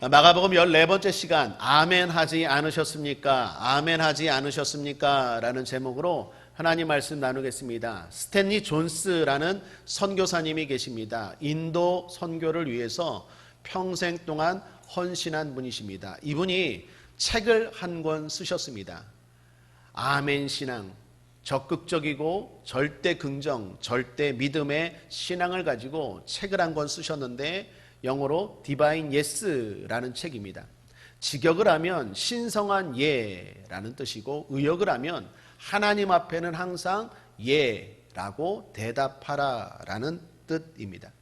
마가복음 14번째 시간 아멘 하지 않으셨습니까? 아멘 하지 않으셨습니까? 라는 제목으로 하나님 말씀 나누겠습니다. 스탠리 존스라는 선교사님이 계십니다. 인도 선교를 위해서 평생 동안 헌신한 분이십니다. 이분이 책을 한 권 쓰셨습니다. 아멘 신앙, 적극적이고 절대 긍정, 절대 믿음의 신앙을 가지고 책을 한 권 쓰셨는데 영어로 디바인 예스라는 책입니다. 직역을 하면 신성한 예라는 뜻이고 의역을 하면 하나님 앞에는 항상 예라고 대답하라라는 뜻입니다.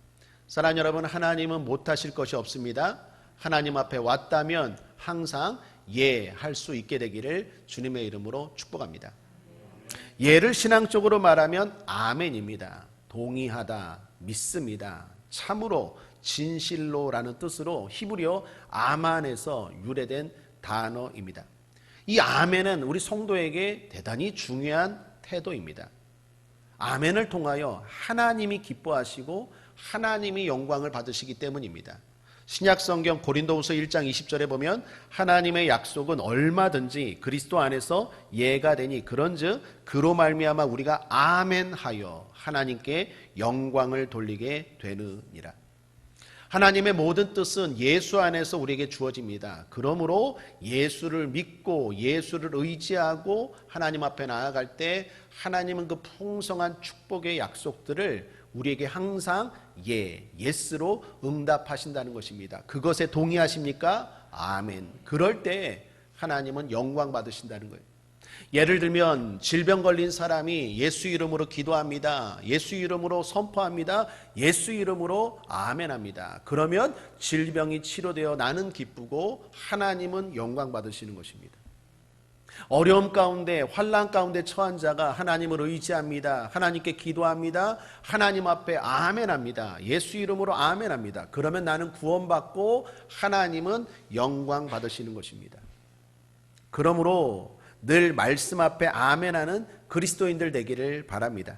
사랑하는 여러분, 하나님은 못하실 것이 없습니다. 하나님 앞에 왔다면 항상 예 할 수 있게 되기를 주님의 이름으로 축복합니다. 예를 신앙적으로 말하면 아멘입니다. 동의하다, 믿습니다. 참으로, 진실로라는 뜻으로 히브리어 아만에서 유래된 단어입니다. 이 아멘은 우리 성도에게 대단히 중요한 태도입니다. 아멘을 통하여 하나님이 기뻐하시고 하나님이 영광을 받으시기 때문입니다. 신약성경 고린도후서 1장 20절에 보면 하나님의 약속은 얼마든지 그리스도 안에서 예가 되니 그런즉 그로 말미암아 우리가 아멘하여 하나님께 영광을 돌리게 되느니라. 하나님의 모든 뜻은 예수 안에서 우리에게 주어집니다. 그러므로 예수를 믿고 예수를 의지하고 하나님 앞에 나아갈 때 하나님은 그 풍성한 축복의 약속들을 우리에게 항상 예스로 응답하신다는 것입니다. 그것에 동의하십니까? 아멘. 그럴 때 하나님은 영광 받으신다는 거예요. 예를 들면 질병 걸린 사람이 예수 이름으로 기도합니다. 예수 이름으로 선포합니다. 예수 이름으로 아멘합니다. 그러면 질병이 치료되어 나는 기쁘고 하나님은 영광 받으시는 것입니다. 어려움 가운데 환난 가운데 처한 자가 하나님을 의지합니다. 하나님께 기도합니다. 하나님 앞에 아멘합니다. 예수 이름으로 아멘합니다. 그러면 나는 구원받고 하나님은 영광 받으시는 것입니다. 그러므로 늘 말씀 앞에 아멘하는 그리스도인들 되기를 바랍니다.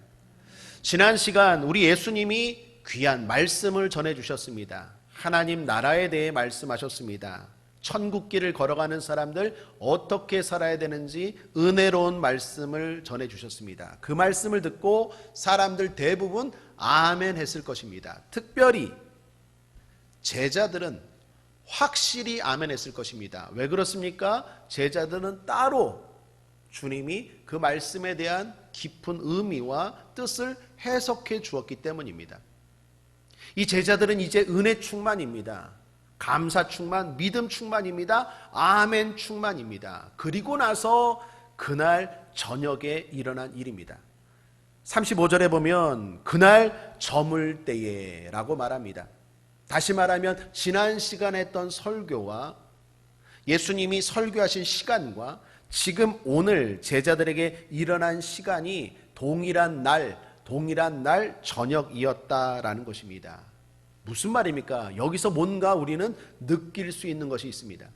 지난 시간 우리 예수님이 귀한 말씀을 전해주셨습니다. 하나님 나라에 대해 말씀하셨습니다. 천국길을 걸어가는 사람들 어떻게 살아야 되는지 은혜로운 말씀을 전해주셨습니다. 그 말씀을 듣고 사람들 대부분 아멘 했을 것입니다. 특별히 제자들은 확실히 아멘 했을 것입니다. 왜 그렇습니까? 제자들은 따로 주님이 그 말씀에 대한 깊은 의미와 뜻을 해석해 주었기 때문입니다. 이 제자들은 이제 은혜 충만입니다. 감사 충만, 믿음 충만입니다. 아멘 충만입니다. 그리고 나서 그날 저녁에 일어난 일입니다. 35절에 보면 그날 저물 때에 라고 말합니다. 다시 말하면 지난 시간에 했던 설교와 예수님이 설교하신 시간과 지금 오늘 제자들에게 일어난 시간이 동일한 날 저녁이었다라는 것입니다. 무슨 말입니까? 여기서 뭔가 우리는 느낄 수 있는 것이 있습니다.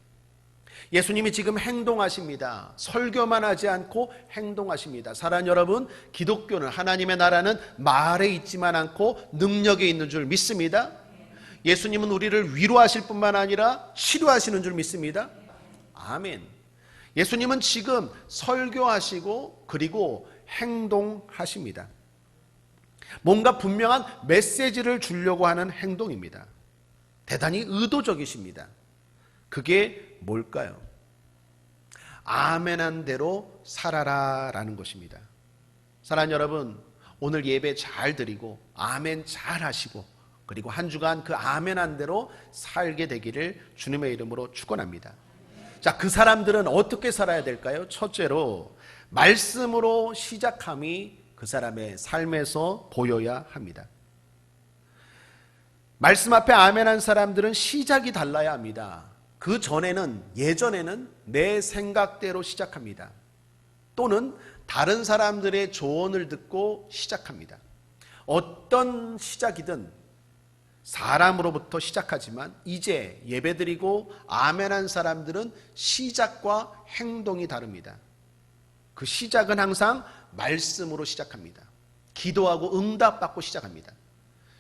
예수님이 지금 행동하십니다. 설교만 하지 않고 행동하십니다. 사랑하는 여러분, 기독교는 하나님의 나라는 말에 있지만 않고 능력에 있는 줄 믿습니다. 예수님은 우리를 위로하실 뿐만 아니라 치료하시는 줄 믿습니다. 아멘. 예수님은 지금 설교하시고 그리고 행동하십니다. 뭔가 분명한 메시지를 주려고 하는 행동입니다. 대단히 의도적이십니다. 그게 뭘까요? 아멘한 대로 살아라 라는 것입니다. 사랑하는 여러분, 오늘 예배 잘 드리고 아멘 잘 하시고 그리고 한 주간 그 아멘한 대로 살게 되기를 주님의 이름으로 축원합니다. 자, 그 사람들은 어떻게 살아야 될까요? 첫째로 말씀으로 시작함이 그 사람의 삶에서 보여야 합니다. 말씀 앞에 아멘한 사람들은 시작이 달라야 합니다. 그 전에는, 예전에는 내 생각대로 시작합니다. 또는 다른 사람들의 조언을 듣고 시작합니다. 어떤 시작이든 사람으로부터 시작하지만 이제 예배드리고 아멘한 사람들은 시작과 행동이 다릅니다. 그 시작은 항상 말씀으로 시작합니다. 기도하고 응답받고 시작합니다.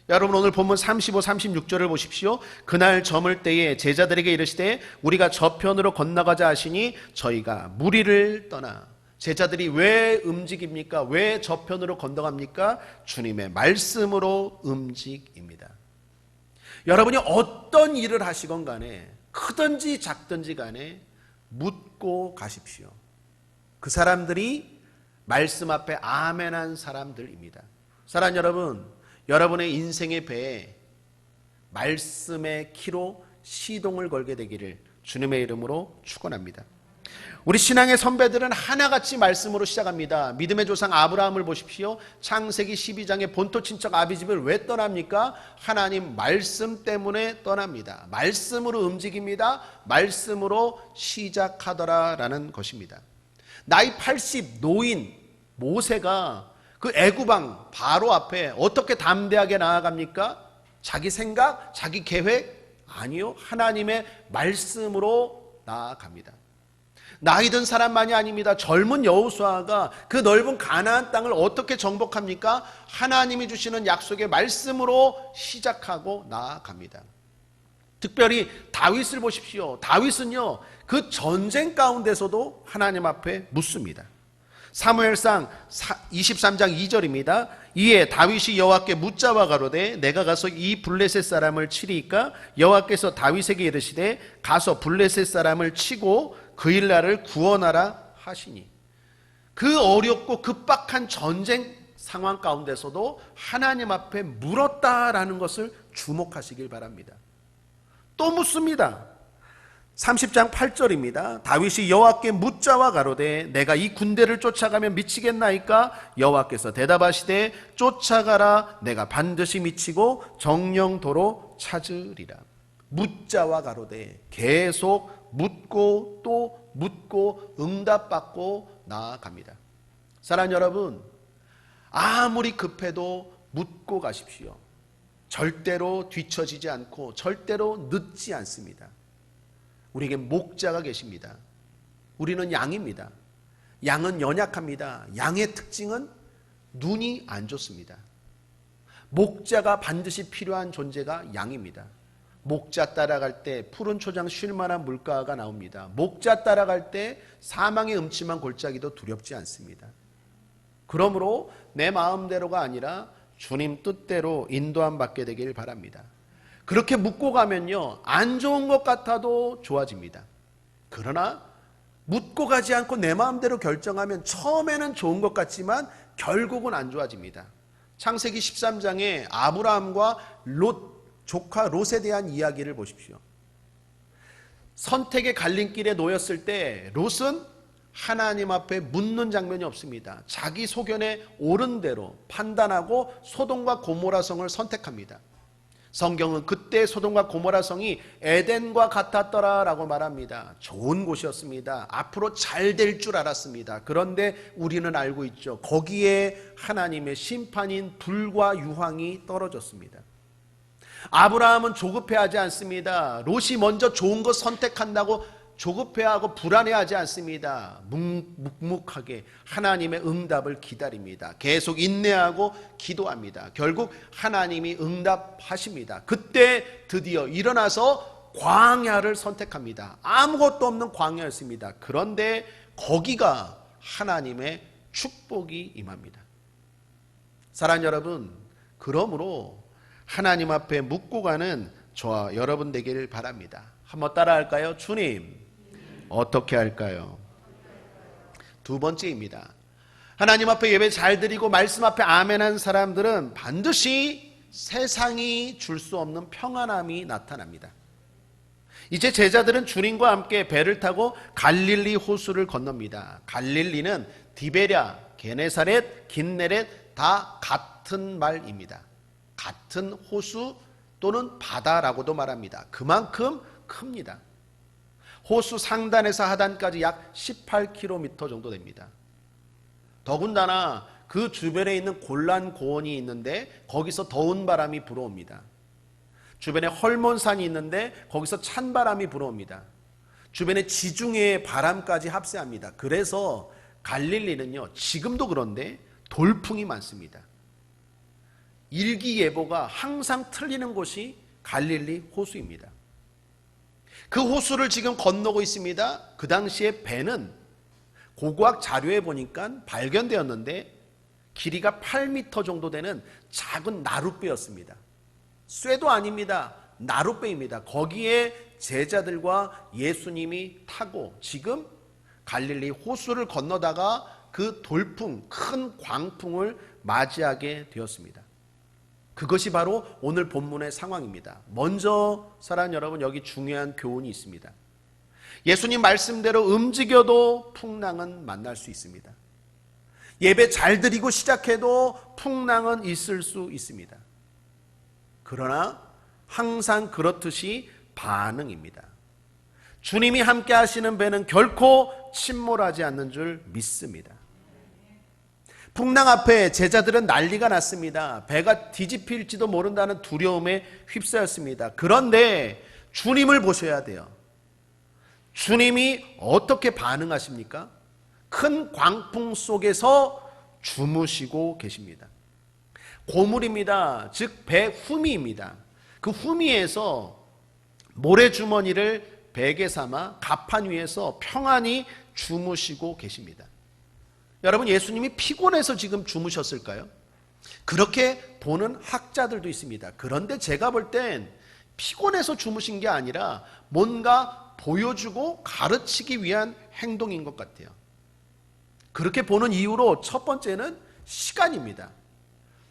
여러분 오늘 본문 35, 36절을 보십시오. 그날 저물 때에 제자들에게 이르시되 우리가 저편으로 건너가자 하시니 저희가 무리를 떠나. 제자들이 왜 움직입니까? 왜 저편으로 건너갑니까? 주님의 말씀으로 움직입니다. 여러분이 어떤 일을 하시건 간에 크든지 작든지 간에 묻고 가십시오. 그 사람들이 말씀 앞에 아멘한 사람들입니다. 사랑하는 여러분, 여러분의 인생의 배에 말씀의 키로 시동을 걸게 되기를 주님의 이름으로 축원합니다. 우리 신앙의 선배들은 하나같이 말씀으로 시작합니다. 믿음의 조상 아브라함을 보십시오. 창세기 12장에 본토 친척 아비집을 왜 떠납니까? 하나님 말씀 때문에 떠납니다. 말씀으로 움직입니다. 말씀으로 시작하더라라는 것입니다. 나이 80 노인 모세가 그 애굽왕 바로 앞에 어떻게 담대하게 나아갑니까? 자기 생각, 자기 계획? 아니요. 하나님의 말씀으로 나아갑니다. 나이 든 사람만이 아닙니다. 젊은 여호수아가 그 넓은 가나안 땅을 어떻게 정복합니까? 하나님이 주시는 약속의 말씀으로 시작하고 나아갑니다. 특별히 다윗을 보십시오. 다윗은요, 그 전쟁 가운데서도 하나님 앞에 묻습니다. 사무엘상 23장 2절입니다. 이에 다윗이 여호와께 묻자와 가로되 내가 가서 이 블레셋 사람을 치리이까? 여호와께서 다윗에게 이르시되 가서 블레셋 사람을 치고 그 일 나를 구원하라 하시니. 그 어렵고 급박한 전쟁 상황 가운데서도 하나님 앞에 물었다라는 것을 주목하시길 바랍니다. 또 묻습니다. 30장 8절입니다. 다윗이 여호와께 묻자와 가로되 내가 이 군대를 쫓아가면 미치겠나이까? 여호와께서 대답하시되 쫓아가라. 내가 반드시 미치고 정령도로 찾으리라. 묻자와 가로되 계속 묻고 또 묻고 응답받고 나아갑니다. 사랑하는 여러분, 아무리 급해도 묻고 가십시오. 절대로 뒤처지지 않고 절대로 늦지 않습니다. 우리에게 목자가 계십니다. 우리는 양입니다. 양은 연약합니다. 양의 특징은 눈이 안 좋습니다. 목자가 반드시 필요한 존재가 양입니다. 목자 따라갈 때 푸른 초장 쉴 만한 물가가 나옵니다. 목자 따라갈 때 사망의 음침한 골짜기도 두렵지 않습니다. 그러므로 내 마음대로가 아니라 주님 뜻대로 인도함 받게 되길 바랍니다. 그렇게 묻고 가면요, 안 좋은 것 같아도 좋아집니다. 그러나 묻고 가지 않고 내 마음대로 결정하면 처음에는 좋은 것 같지만 결국은 안 좋아집니다. 창세기 13장에 아브라함과 조카 롯에 대한 이야기를 보십시오. 선택의 갈림길에 놓였을 때 롯은 하나님 앞에 묻는 장면이 없습니다. 자기 소견에 옳은 대로 판단하고 소돔과 고모라 성을 선택합니다. 성경은 그때 소돔과 고모라 성이 에덴과 같았더라라고 말합니다. 좋은 곳이었습니다. 앞으로 잘 될 줄 알았습니다. 그런데 우리는 알고 있죠. 거기에 하나님의 심판인 불과 유황이 떨어졌습니다. 아브라함은 조급해하지 않습니다. 롯이 먼저 좋은 것 선택한다고 조급해하고 불안해하지 않습니다. 묵묵하게 하나님의 응답을 기다립니다. 계속 인내하고 기도합니다. 결국 하나님이 응답하십니다. 그때 드디어 일어나서 광야를 선택합니다. 아무것도 없는 광야였습니다. 그런데 거기가 하나님의 축복이 임합니다. 사랑하는 여러분, 그러므로 하나님 앞에 묻고 가는 저와 여러분 되기를 바랍니다. 한번 따라할까요? 주님, 어떻게 할까요? 두 번째입니다. 하나님 앞에 예배 잘 드리고 말씀 앞에 아멘한 사람들은 반드시 세상이 줄 수 없는 평안함이 나타납니다. 이제 제자들은 주님과 함께 배를 타고 갈릴리 호수를 건넙니다. 갈릴리는 디베랴, 게네사렛, 긴네렛 다 같은 말입니다. 같은 호수 또는 바다라고도 말합니다. 그만큼 큽니다. 호수 상단에서 하단까지 약 18km 정도 됩니다. 더군다나 그 주변에 있는 골란 고원이 있는데 거기서 더운 바람이 불어옵니다. 주변에 헐몬산이 있는데 거기서 찬 바람이 불어옵니다. 주변에 지중해의 바람까지 합세합니다. 그래서 갈릴리는요, 지금도 그런데 돌풍이 많습니다. 일기예보가 항상 틀리는 곳이 갈릴리 호수입니다. 그 호수를 지금 건너고 있습니다. 그 당시에 배는 고고학 자료에 보니까 발견되었는데 길이가 8m 정도 되는 작은 나룻배였습니다. 쇠도 아닙니다. 나룻배입니다. 거기에 제자들과 예수님이 타고 지금 갈릴리 호수를 건너다가 그 돌풍, 큰 광풍을 맞이하게 되었습니다. 그것이 바로 오늘 본문의 상황입니다. 먼저 사랑하는 여러분, 여기 중요한 교훈이 있습니다. 예수님 말씀대로 움직여도 풍랑은 만날 수 있습니다. 예배 잘 드리고 시작해도 풍랑은 있을 수 있습니다. 그러나 항상 그렇듯이 반응입니다. 주님이 함께 하시는 배는 결코 침몰하지 않는 줄 믿습니다. 풍랑 앞에 제자들은 난리가 났습니다. 배가 뒤집힐지도 모른다는 두려움에 휩싸였습니다. 그런데 주님을 보셔야 돼요. 주님이 어떻게 반응하십니까? 큰 광풍 속에서 주무시고 계십니다. 고물입니다. 즉 배 후미입니다. 그 후미에서 모래주머니를 베개 삼아 갑판 위에서 평안히 주무시고 계십니다. 여러분, 예수님이 피곤해서 지금 주무셨을까요? 그렇게 보는 학자들도 있습니다. 그런데 제가 볼 땐 피곤해서 주무신 게 아니라 뭔가 보여주고 가르치기 위한 행동인 것 같아요. 그렇게 보는 이유로 첫 번째는 시간입니다.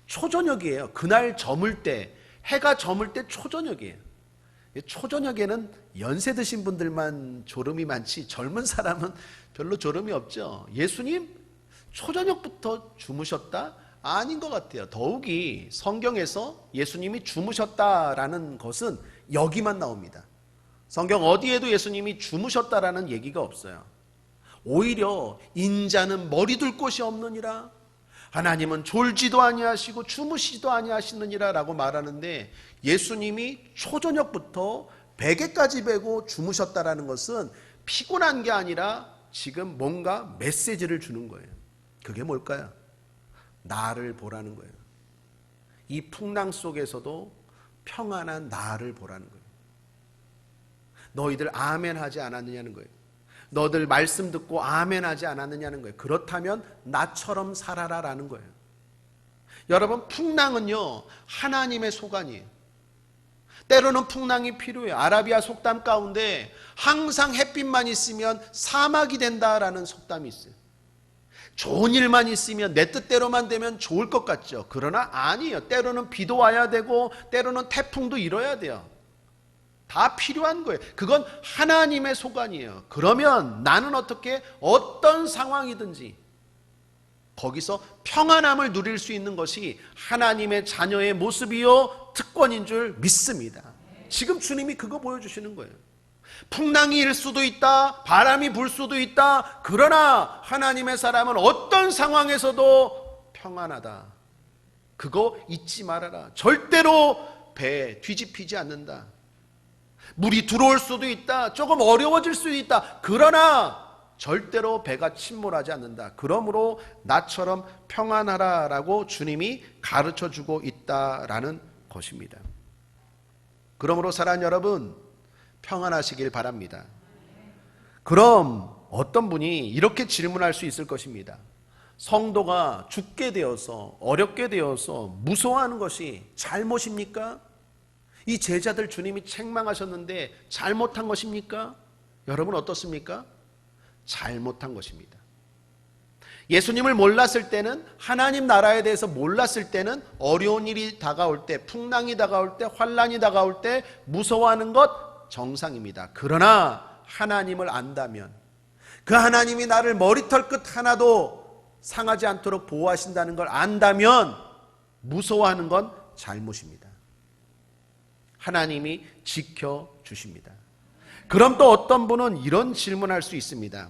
초저녁이에요. 그날 저물 때, 해가 저물 때 초저녁이에요. 초저녁에는 연세 드신 분들만 졸음이 많지 젊은 사람은 별로 졸음이 없죠. 예수님 초저녁부터 주무셨다? 아닌 것 같아요. 더욱이 성경에서 예수님이 주무셨다라는 것은 여기만 나옵니다. 성경 어디에도 예수님이 주무셨다라는 얘기가 없어요. 오히려 인자는 머리 둘 곳이 없느니라, 하나님은 졸지도 아니하시고 주무시지도 아니하시느니라 라고 말하는데, 예수님이 초저녁부터 베개까지 베고 주무셨다라는 것은 피곤한 게 아니라 지금 뭔가 메시지를 주는 거예요. 그게 뭘까요? 나를 보라는 거예요. 이 풍랑 속에서도 평안한 나를 보라는 거예요. 너희들 아멘 하지 않았느냐는 거예요. 너들 말씀 듣고 아멘 하지 않았느냐는 거예요. 그렇다면 나처럼 살아라라는 거예요. 여러분, 풍랑은요 하나님의 소관이에요. 때로는 풍랑이 필요해요. 아라비아 속담 가운데 항상 햇빛만 있으면 사막이 된다라는 속담이 있어요. 좋은 일만 있으면 내 뜻대로만 되면 좋을 것 같죠. 그러나 아니에요. 때로는 비도 와야 되고 때로는 태풍도 일어야 돼요. 다 필요한 거예요. 그건 하나님의 소관이에요. 그러면 나는 어떻게 어떤 상황이든지 거기서 평안함을 누릴 수 있는 것이 하나님의 자녀의 모습이요 특권인 줄 믿습니다. 지금 주님이 그거 보여주시는 거예요. 풍랑이 일 수도 있다, 바람이 불 수도 있다. 그러나 하나님의 사람은 어떤 상황에서도 평안하다. 그거 잊지 말아라. 절대로 배 뒤집히지 않는다. 물이 들어올 수도 있다. 조금 어려워질 수도 있다. 그러나 절대로 배가 침몰하지 않는다. 그러므로 나처럼 평안하라라고 주님이 가르쳐주고 있다라는 것입니다. 그러므로 사랑하는 여러분, 평안하시길 바랍니다. 그럼 어떤 분이 이렇게 질문할 수 있을 것입니다. 성도가 죽게 되어서 어렵게 되어서 무서워하는 것이 잘못입니까? 이 제자들 주님이 책망하셨는데 잘못한 것입니까? 여러분 어떻습니까? 잘못한 것입니다. 예수님을 몰랐을 때는, 하나님 나라에 대해서 몰랐을 때는 어려운 일이 다가올 때, 풍랑이 다가올 때, 환난이 다가올 때 무서워하는 것 정상입니다. 그러나 하나님을 안다면, 그 하나님이 나를 머리털 끝 하나도 상하지 않도록 보호하신다는 걸 안다면 무서워하는 건 잘못입니다. 하나님이 지켜주십니다. 그럼 또 어떤 분은 이런 질문할 수 있습니다.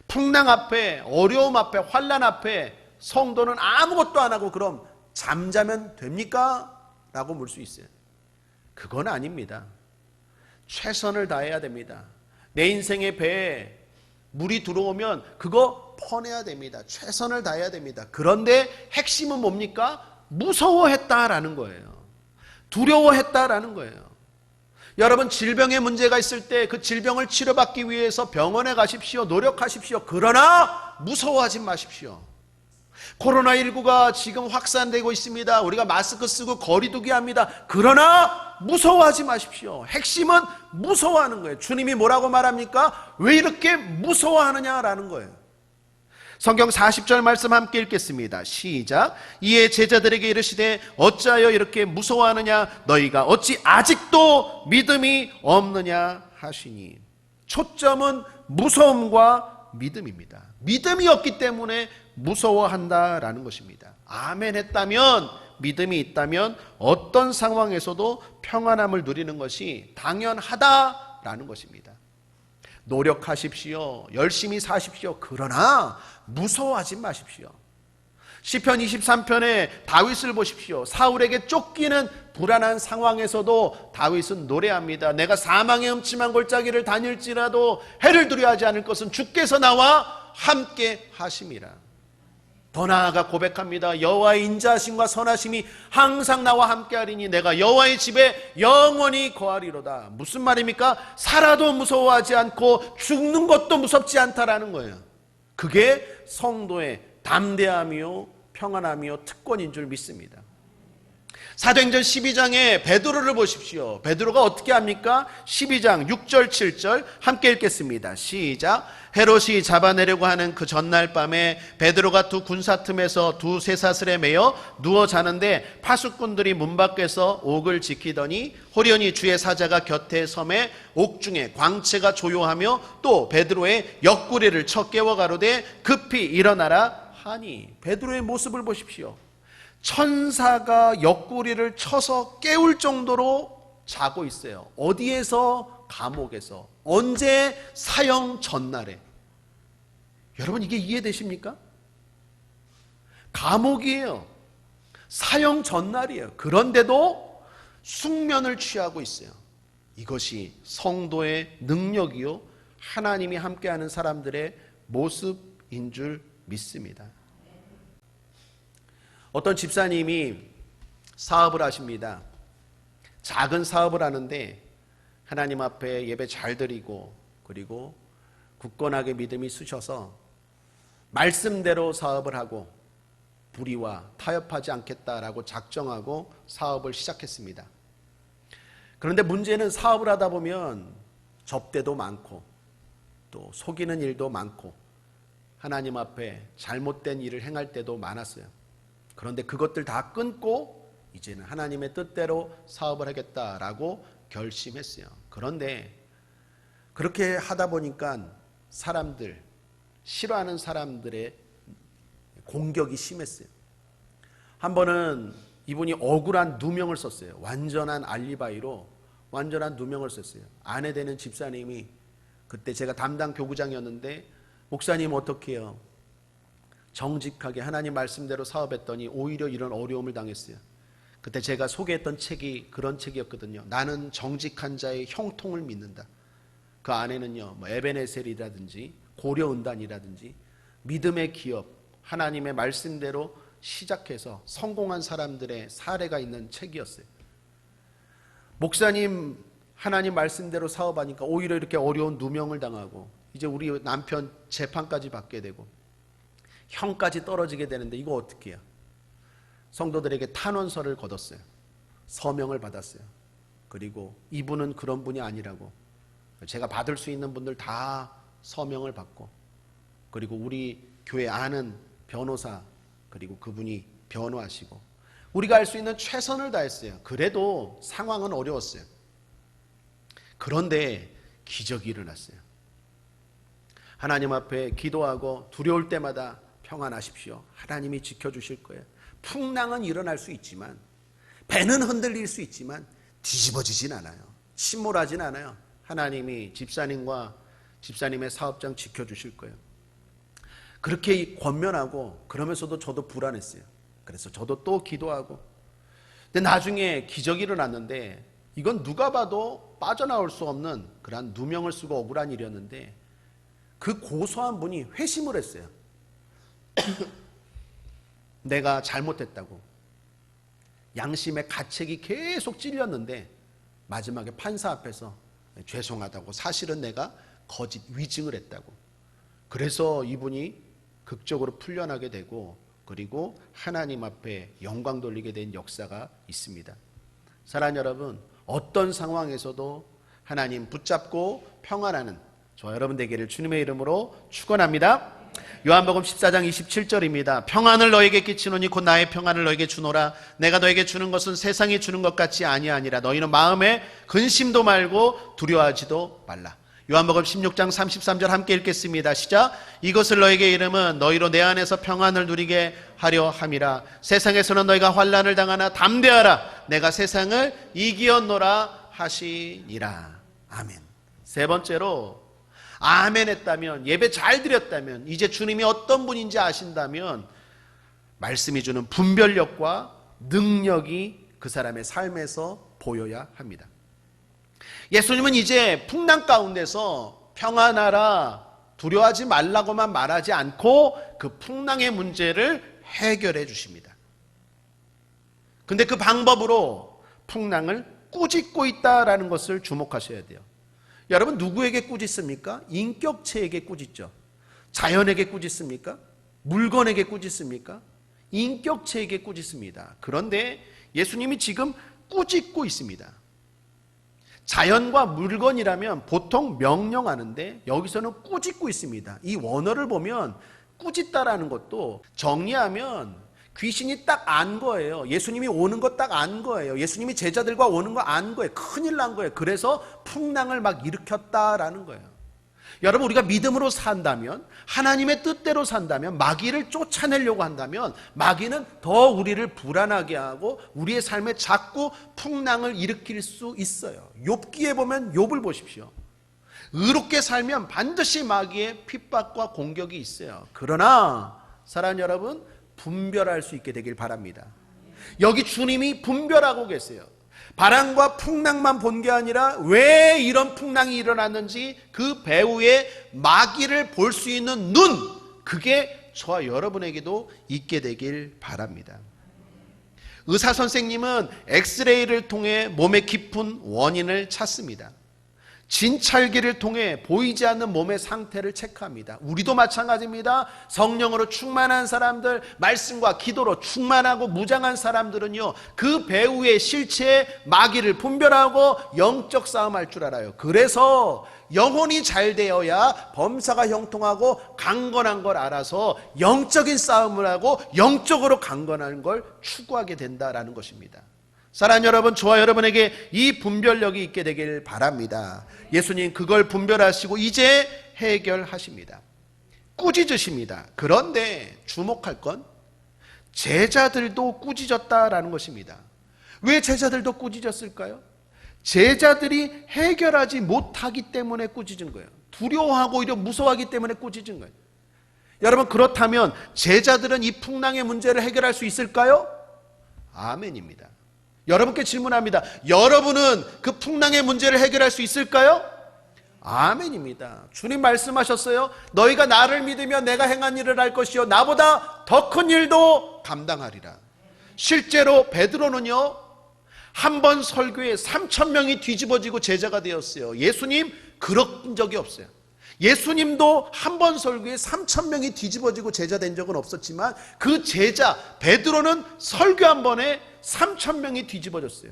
풍랑 앞에, 어려움 앞에, 환난 앞에 성도는 아무것도 안 하고 그럼 잠자면 됩니까? 라고 물 수 있어요. 그건 아닙니다. 최선을 다해야 됩니다. 내 인생의 배에 물이 들어오면 그거 퍼내야 됩니다. 최선을 다해야 됩니다. 그런데 핵심은 뭡니까? 무서워했다라는 거예요. 두려워했다라는 거예요. 여러분, 질병의 문제가 있을 때 그 질병을 치료받기 위해서 병원에 가십시오. 노력하십시오. 그러나 무서워하지 마십시오. 코로나19가 지금 확산되고 있습니다. 우리가 마스크 쓰고 거리 두기 합니다. 그러나 무서워하지 마십시오. 핵심은 무서워하는 거예요. 주님이 뭐라고 말합니까? 왜 이렇게 무서워하느냐라는 거예요. 성경 40절 말씀 함께 읽겠습니다. 시작. 이에 제자들에게 이르시되 어찌하여 이렇게 무서워하느냐? 너희가 어찌 아직도 믿음이 없느냐 하시니. 초점은 무서움과 믿음입니다. 믿음이 없기 때문에 무서워한다라는 것입니다. 아멘 했다면, 믿음이 있다면 어떤 상황에서도 평안함을 누리는 것이 당연하다라는 것입니다. 노력하십시오. 열심히 사십시오. 그러나 무서워하지 마십시오. 시편 23편에 다윗을 보십시오. 사울에게 쫓기는 불안한 상황에서도 다윗은 노래합니다. 내가 사망의 음침한 골짜기를 다닐지라도 해를 두려워하지 않을 것은 주께서 나와 함께 하심이라. 더 나아가 고백합니다. 여호와의 인자하심과 선하심이 항상 나와 함께하리니 내가 여호와의 집에 영원히 거하리로다. 무슨 말입니까? 살아도 무서워하지 않고 죽는 것도 무섭지 않다라는 거예요. 그게 성도의 담대함이요 평안함이요 특권인 줄 믿습니다. 사도행전 12장에 베드로를 보십시오. 베드로가 어떻게 합니까? 12장 6절 7절 함께 읽겠습니다. 시작. 헤롯이 잡아내려고 하는 그 전날 밤에 베드로가 두 군사 틈에서 두 쇠사슬에 매여 누워 자는데 파수꾼들이 문 밖에서 옥을 지키더니 호련히 주의 사자가 곁에 섬에 옥중에 광채가 조요하며 또 베드로의 옆구리를 쳐 깨워 가로되 급히 일어나라 하니. 베드로의 모습을 보십시오. 천사가 옆구리를 쳐서 깨울 정도로 자고 있어요. 어디에서? 감옥에서. 언제? 사형 전날에. 여러분, 이게 이해되십니까? 감옥이에요. 사형 전날이에요. 그런데도 숙면을 취하고 있어요. 이것이 성도의 능력이요 하나님이 함께하는 사람들의 모습인 줄 믿습니다. 어떤 집사님이 사업을 하십니다. 작은 사업을 하는데 하나님 앞에 예배 잘 드리고 그리고 굳건하게 믿음이 쓰셔서 말씀대로 사업을 하고 불의와 타협하지 않겠다라고 작정하고 사업을 시작했습니다. 그런데 문제는 사업을 하다 보면 접대도 많고 또 속이는 일도 많고 하나님 앞에 잘못된 일을 행할 때도 많았어요. 그런데 그것들 다 끊고 이제는 하나님의 뜻대로 사업을 하겠다라고 결심했어요. 그런데 그렇게 하다 보니까 사람들, 싫어하는 사람들의 공격이 심했어요. 한 번은 이분이 억울한 누명을 썼어요. 완전한 알리바이로 완전한 누명을 썼어요. 아내 되는 집사님이, 그때 제가 담당 교구장이었는데, 목사님 어떻게 해요? 정직하게 하나님 말씀대로 사업했더니 오히려 이런 어려움을 당했어요. 그때 제가 소개했던 책이 그런 책이었거든요. 나는 정직한 자의 형통을 믿는다. 그 안에는요, 에베네셀이라든지 고려은단이라든지 믿음의 기업, 하나님의 말씀대로 시작해서 성공한 사람들의 사례가 있는 책이었어요. 목사님 하나님 말씀대로 사업하니까 오히려 이렇게 어려운 누명을 당하고 이제 우리 남편 재판까지 받게 되고 형까지 떨어지게 되는데 이거 어떻게 해요? 성도들에게 탄원서를 거뒀어요. 서명을 받았어요. 그리고 이분은 그런 분이 아니라고 제가 받을 수 있는 분들 다 서명을 받고 그리고 우리 교회 아는 변호사 그리고 그분이 변호하시고 우리가 할 수 있는 최선을 다했어요. 그래도 상황은 어려웠어요. 그런데 기적이 일어났어요. 하나님 앞에 기도하고 두려울 때마다 평안하십시오. 하나님이 지켜주실 거예요. 풍랑은 일어날 수 있지만 배는 흔들릴 수 있지만 뒤집어지진 않아요. 침몰하진 않아요. 하나님이 집사님과 집사님의 사업장 지켜주실 거예요. 그렇게 권면하고 그러면서도 저도 불안했어요. 그래서 저도 또 기도하고 근데 나중에 기적이 일어났는데 이건 누가 봐도 빠져나올 수 없는 그런 누명을 쓰고 억울한 일이었는데 그 고소한 분이 회심을 했어요. 내가 잘못했다고 양심의 가책이 계속 찔렸는데 마지막에 판사 앞에서 죄송하다고, 사실은 내가 거짓 위증을 했다고. 그래서 이분이 극적으로 풀려나게 되고, 그리고 하나님 앞에 영광 돌리게 된 역사가 있습니다. 사랑하는 여러분, 어떤 상황에서도 하나님 붙잡고 평안하는 저와 여러분 되기를 주님의 이름으로 축원합니다. 요한복음 14장 27절입니다. 평안을 너에게 끼치노니 곧 나의 평안을 너에게 주노라. 내가 너에게 주는 것은 세상이 주는 것 같이 아니하니라. 너희는 마음에 근심도 말고 두려워하지도 말라. 요한복음 16장 33절 함께 읽겠습니다. 시작. 이것을 너에게 이름은 너희로 내 안에서 평안을 누리게 하려 함이라. 세상에서는 너희가 환난을 당하나 담대하라. 내가 세상을 이기었노라 하시니라. 아멘. 세 번째로, 아멘 했다면, 예배 잘 드렸다면, 이제 주님이 어떤 분인지 아신다면 말씀이 주는 분별력과 능력이 그 사람의 삶에서 보여야 합니다. 예수님은 이제 풍랑 가운데서 평안하라, 두려워하지 말라고만 말하지 않고 그 풍랑의 문제를 해결해 주십니다. 근데 그 방법으로 풍랑을 꾸짖고 있다라는 것을 주목하셔야 돼요. 여러분, 누구에게 꾸짖습니까? 인격체에게 꾸짖죠. 자연에게 꾸짖습니까? 물건에게 꾸짖습니까? 인격체에게 꾸짖습니다. 그런데 예수님이 지금 꾸짖고 있습니다. 자연과 물건이라면 보통 명령하는데 여기서는 꾸짖고 있습니다. 이 원어를 보면 꾸짖다라는 것도 정리하면 귀신이 딱 안 거예요. 예수님이 오는 거 딱 안 거예요. 예수님이 제자들과 오는 거 안 거예요. 큰일 난 거예요. 그래서 풍랑을 막 일으켰다라는 거예요. 여러분, 우리가 믿음으로 산다면, 하나님의 뜻대로 산다면, 마귀를 쫓아내려고 한다면 마귀는 더 우리를 불안하게 하고 우리의 삶에 자꾸 풍랑을 일으킬 수 있어요. 욥기에 보면 욥을 보십시오. 의롭게 살면 반드시 마귀의 핍박과 공격이 있어요. 그러나 사랑하는 여러분, 분별할 수 있게 되길 바랍니다. 여기 주님이 분별하고 계세요. 바람과 풍랑만 본 게 아니라 왜 이런 풍랑이 일어났는지 그 배후의 마귀를 볼 수 있는 눈, 그게 저와 여러분에게도 있게 되길 바랍니다. 의사 선생님은 엑스레이를 통해 몸의 깊은 원인을 찾습니다. 진찰기를 통해 보이지 않는 몸의 상태를 체크합니다. 우리도 마찬가지입니다. 성령으로 충만한 사람들, 말씀과 기도로 충만하고 무장한 사람들은요, 그 배후의 실체의 마귀를 분별하고 영적 싸움할 줄 알아요. 그래서 영혼이 잘 되어야 범사가 형통하고 강건한 걸 알아서 영적인 싸움을 하고 영적으로 강건한 걸 추구하게 된다라는 것입니다. 사랑하는 여러분, 저와 여러분에게 이 분별력이 있게 되길 바랍니다. 예수님 그걸 분별하시고 이제 해결하십니다. 꾸짖으십니다. 그런데 주목할 건 제자들도 꾸짖었다라는 것입니다. 왜 제자들도 꾸짖었을까요? 제자들이 해결하지 못하기 때문에 꾸짖은 거예요. 두려워하고 오히려 무서워하기 때문에 꾸짖은 거예요. 여러분, 그렇다면 제자들은 이 풍랑의 문제를 해결할 수 있을까요? 아멘입니다. 여러분께 질문합니다. 여러분은 그 풍랑의 문제를 해결할 수 있을까요? 아멘입니다. 주님 말씀하셨어요. 너희가 나를 믿으면 내가 행한 일을 할 것이요 나보다 더 큰 일도 감당하리라. 실제로 베드로는요, 한 번 설교에 3,000명이 뒤집어지고 제자가 되었어요. 예수님 그런 적이 없어요. 예수님도 한 번 설교에 3,000명이 뒤집어지고 제자 된 적은 없었지만 그 제자 베드로는 설교 한 번에 3,000명이 뒤집어졌어요.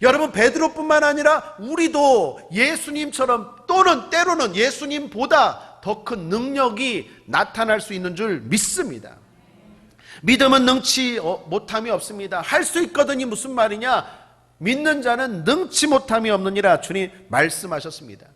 여러분, 베드로뿐만 아니라 우리도 예수님처럼 또는 때로는 예수님보다 더 큰 능력이 나타날 수 있는 줄 믿습니다. 믿음은 능치 못함이 없습니다. 할 수 있거든이 무슨 말이냐? 믿는 자는 능치 못함이 없느니라 주님 말씀하셨습니다.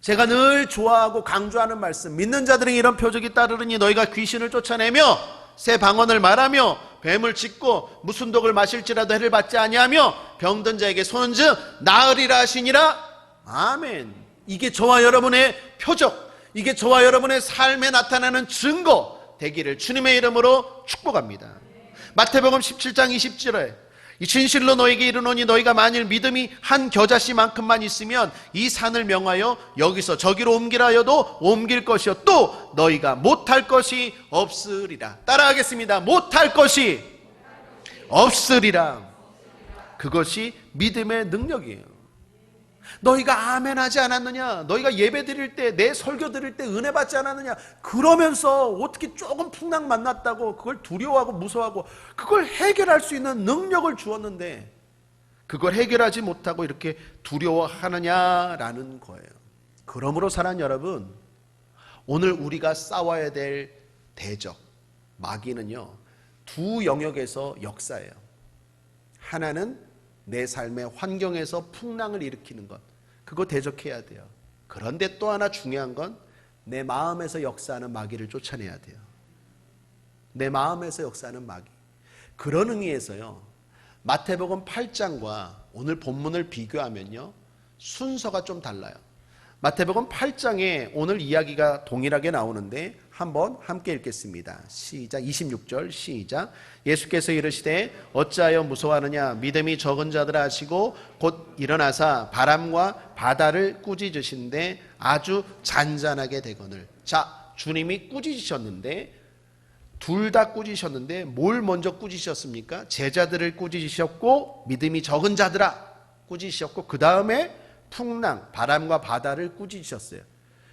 제가 늘 좋아하고 강조하는 말씀, 믿는 자들에게 이런 표적이 따르니 너희가 귀신을 쫓아내며 새 방언을 말하며 뱀을 짚고 무슨 독을 마실지라도 해를 받지 아니하며 병든 자에게 손은즉 나으리라 하시니라. 아멘. 이게 저와 여러분의 표적, 이게 저와 여러분의 삶에 나타나는 증거 되기를 주님의 이름으로 축복합니다. 마태복음 17장 20절에 이 진실로 너에게 이르노니 너희가 만일 믿음이 한 겨자씨만큼만 있으면 이 산을 명하여 여기서 저기로 옮기라 하여도 옮길 것이요 또 너희가 못할 것이 없으리라. 따라하겠습니다. 못할 것이 없으리라. 그것이 믿음의 능력이에요. 너희가 아멘 하지 않았느냐? 너희가 예배 드릴 때, 내 설교 드릴 때 은혜 받지 않았느냐? 그러면서 어떻게 조금 풍랑 만났다고 그걸 두려워하고 무서워하고 그걸 해결할 수 있는 능력을 주었는데 그걸 해결하지 못하고 이렇게 두려워하느냐라는 거예요. 그러므로 사랑하는 여러분, 오늘 우리가 싸워야 될 대적, 마귀는요, 두 영역에서 역사해요. 하나는 내 삶의 환경에서 풍랑을 일으키는 것, 그거 대적해야 돼요. 그런데 또 하나 중요한 건 내 마음에서 역사하는 마귀를 쫓아내야 돼요. 내 마음에서 역사하는 마귀. 그런 의미에서요, 마태복음 8장과 오늘 본문을 비교하면요, 순서가 좀 달라요. 마태복음 8장에 오늘 이야기가 동일하게 나오는데 한번 함께 읽겠습니다. 시작. 26절 시작. 예수께서 이르시되 어찌하여 무서워하느냐? 믿음이 적은 자들아 하시고 곧 일어나사 바람과 바다를 꾸짖으신데 아주 잔잔하게 되거늘. 자, 주님이 꾸짖으셨는데 둘 다 꾸짖으셨는데 뭘 먼저 꾸짖으셨습니까? 제자들을 꾸짖으셨고 믿음이 적은 자들아 꾸짖으셨고 그 다음에 풍랑, 바람과 바다를 꾸짖으셨어요.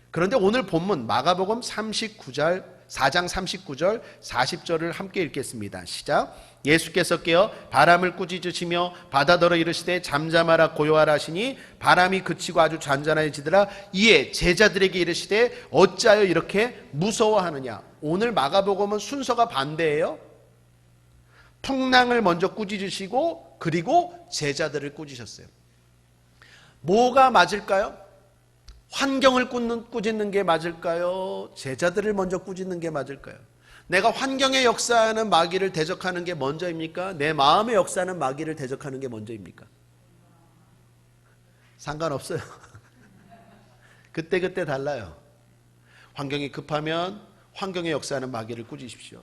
그런데 오늘 본문 마가복음 4장 39절 40절을 함께 읽겠습니다. 시작. 예수께서 깨어 바람을 꾸짖으시며 바다더러 이르시되 잠잠하라 고요하라 하시니 바람이 그치고 아주 잔잔해지더라. 이에 제자들에게 이르시되 어찌하여 이렇게 무서워하느냐? 오늘 마가복음은 순서가 반대예요. 풍랑을 먼저 꾸짖으시고 그리고 제자들을 꾸짖으셨어요. 뭐가 맞을까요? 환경을 꾸짖는 게 맞을까요? 제자들을 먼저 꾸짖는 게 맞을까요? 내가 환경에 역사하는 마귀를 대적하는 게 먼저입니까? 내 마음에 역사하는 마귀를 대적하는 게 먼저입니까? 상관없어요. 그때그때 달라요. 환경이 급하면 환경에 역사하는 마귀를 꾸짖으십시오.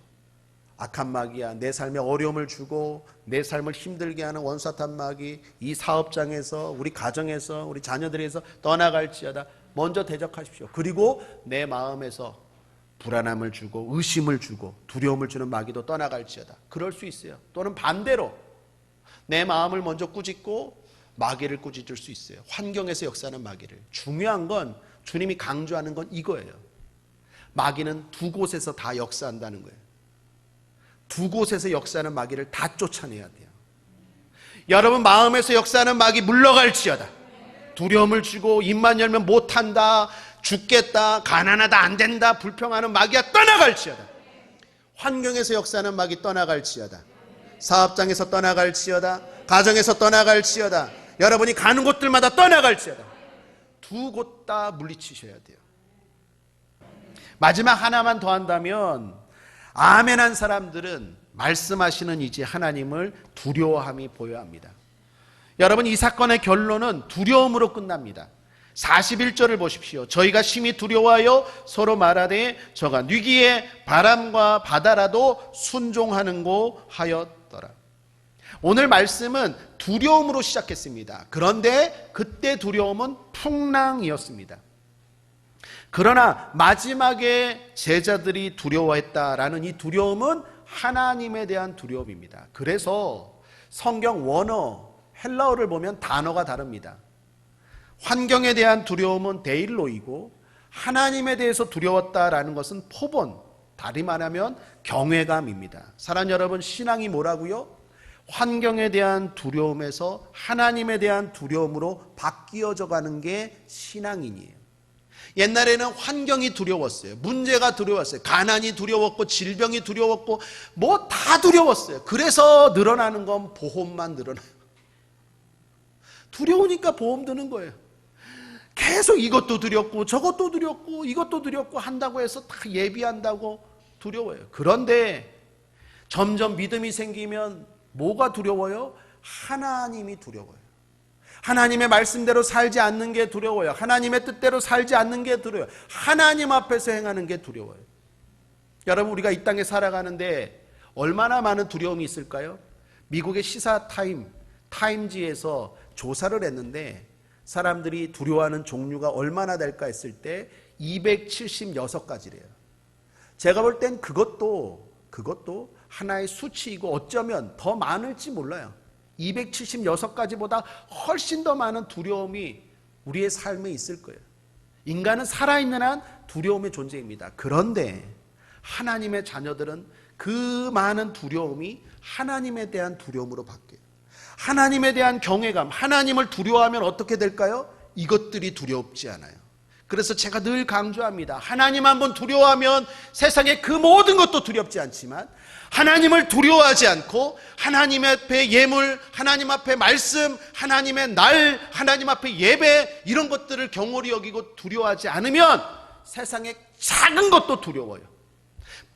악한 마귀야, 내 삶에 어려움을 주고 내 삶을 힘들게 하는 원사탄 마귀, 이 사업장에서 우리 가정에서 우리 자녀들에서 떠나갈지어다 먼저 대적하십시오. 그리고 내 마음에서 불안함을 주고 의심을 주고 두려움을 주는 마귀도 떠나갈지어다. 그럴 수 있어요. 또는 반대로 내 마음을 먼저 꾸짖고 마귀를 꾸짖을 수 있어요. 환경에서 역사하는 마귀를. 중요한 건 주님이 강조하는 건 이거예요. 마귀는 두 곳에서 다 역사한다는 거예요. 두 곳에서 역사하는 마귀를 다 쫓아내야 돼요. 여러분 마음에서 역사하는 마귀 물러갈지어다. 두려움을 주고 입만 열면 못한다, 죽겠다, 가난하다, 안된다, 불평하는 마귀가 떠나갈지어다. 환경에서 역사하는 마귀 떠나갈지어다. 사업장에서 떠나갈지어다. 가정에서 떠나갈지어다. 여러분이 가는 곳들마다 떠나갈지어다. 두 곳 다 물리치셔야 돼요. 마지막 하나만 더 한다면 아멘한 사람들은 말씀하시는 이제 하나님을 두려워함이 보여야 합니다. 여러분 이 사건의 결론은 두려움으로 끝납니다. 41절을 보십시오. 저희가 심히 두려워하여 서로 말하되 저가 뉘기에 바람과 바다라도 순종하는고 하였더라. 오늘 말씀은 두려움으로 시작했습니다. 그런데 그때 두려움은 풍랑이었습니다. 그러나 마지막에 제자들이 두려워했다라는 이 두려움은 하나님에 대한 두려움입니다. 그래서 성경 원어 헬라어를 보면 단어가 다릅니다. 환경에 대한 두려움은 데일로이고 하나님에 대해서 두려웠다라는 것은 포본, 다리 말하면 경외감입니다. 사랑하는 여러분, 신앙이 뭐라고요? 환경에 대한 두려움에서 하나님에 대한 두려움으로 바뀌어져 가는 게 신앙인이에요. 옛날에는 환경이 두려웠어요. 문제가 두려웠어요. 가난이 두려웠고 질병이 두려웠고 뭐 다 두려웠어요. 그래서 늘어나는 건 보험만 늘어나요. 두려우니까 보험 드는 거예요. 계속 이것도 두렵고 저것도 두렵고 이것도 두렵고 한다고 해서 다 예비한다고 두려워요. 그런데 점점 믿음이 생기면 뭐가 두려워요? 하나님이 두려워요. 하나님의 말씀대로 살지 않는 게 두려워요. 하나님의 뜻대로 살지 않는 게 두려워요. 하나님 앞에서 행하는 게 두려워요. 여러분 우리가 이 땅에 살아가는데 얼마나 많은 두려움이 있을까요? 미국의 시사 타임지에서 조사를 했는데 사람들이 두려워하는 종류가 얼마나 될까 했을 때 276가지래요. 제가 볼 땐 그것도 하나의 수치이고 어쩌면 더 많을지 몰라요. 276가지보다 훨씬 더 많은 두려움이 우리의 삶에 있을 거예요. 인간은 살아있는 한 두려움의 존재입니다. 그런데 하나님의 자녀들은 그 많은 두려움이 하나님에 대한 두려움으로 바뀌어요. 하나님에 대한 경외감, 하나님을 두려워하면 어떻게 될까요? 이것들이 두렵지 않아요. 그래서 제가 늘 강조합니다. 하나님 한번 두려워하면 세상의 그 모든 것도 두렵지 않지만 하나님을 두려워하지 않고 하나님 앞에 예물, 하나님 앞에 말씀, 하나님의 날, 하나님 앞에 예배 이런 것들을 경홀히 여기고 두려워하지 않으면 세상의 작은 것도 두려워요.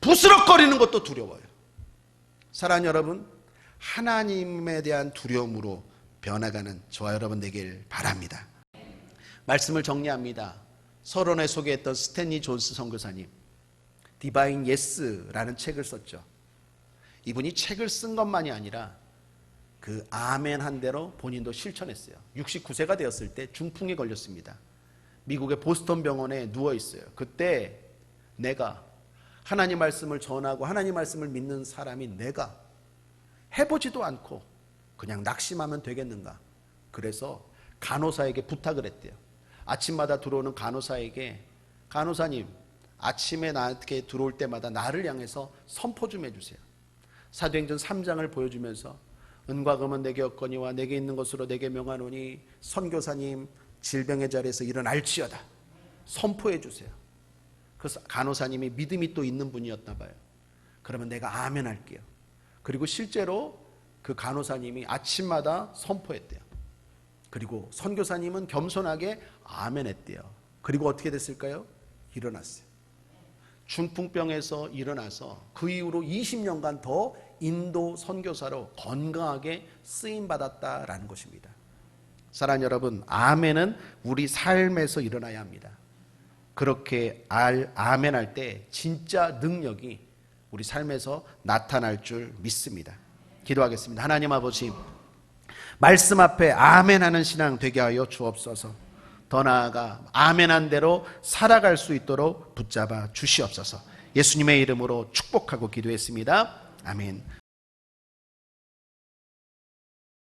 부스럭거리는 것도 두려워요. 사랑하는 여러분, 하나님에 대한 두려움으로 변화가는 저와 여러분 되길 바랍니다. 말씀을 정리합니다. 서론에 소개했던 스탠리 존스 선교사님, 디바인 예스라는 책을 썼죠. 이분이 책을 쓴 것만이 아니라 그 아멘 한 대로 본인도 실천했어요. 69세가 되었을 때 중풍에 걸렸습니다. 미국의 보스턴 병원에 누워 있어요. 그때 내가 하나님 말씀을 전하고 하나님 말씀을 믿는 사람이 내가 해보지도 않고 그냥 낙심하면 되겠는가. 그래서 간호사에게 부탁을 했대요. 아침마다 들어오는 간호사에게, 간호사님 아침에 나한테 들어올 때마다 나를 향해서 선포 좀 해주세요. 사도행전 3장을 보여주면서 은과 금은 내게 없거니와 내게 있는 것으로 내게 명하노니 선교사님 질병의 자리에서 일어날지어다. 선포해 주세요. 그래서 간호사님이 믿음이 또 있는 분이었나 봐요. 그러면 내가 아멘 할게요. 그리고 실제로 그 간호사님이 아침마다 선포했대요. 그리고 선교사님은 겸손하게 아멘 했대요. 그리고 어떻게 됐을까요? 일어났어요. 중풍병에서 일어나서 그 이후로 20년간 더 인도 선교사로 건강하게 쓰임받았다라는 것입니다. 사랑하는 여러분, 아멘은 우리 삶에서 일어나야 합니다. 그렇게 아멘 할 때 진짜 능력이 우리 삶에서 나타날 줄 믿습니다. 기도하겠습니다. 하나님 아버지, 말씀 앞에 아멘하는 신앙 되게 하여 주옵소서. 더 나아가 아멘한 대로 살아갈 수 있도록 붙잡아 주시옵소서. 예수님의 이름으로 축복하고 기도했습니다. 아멘.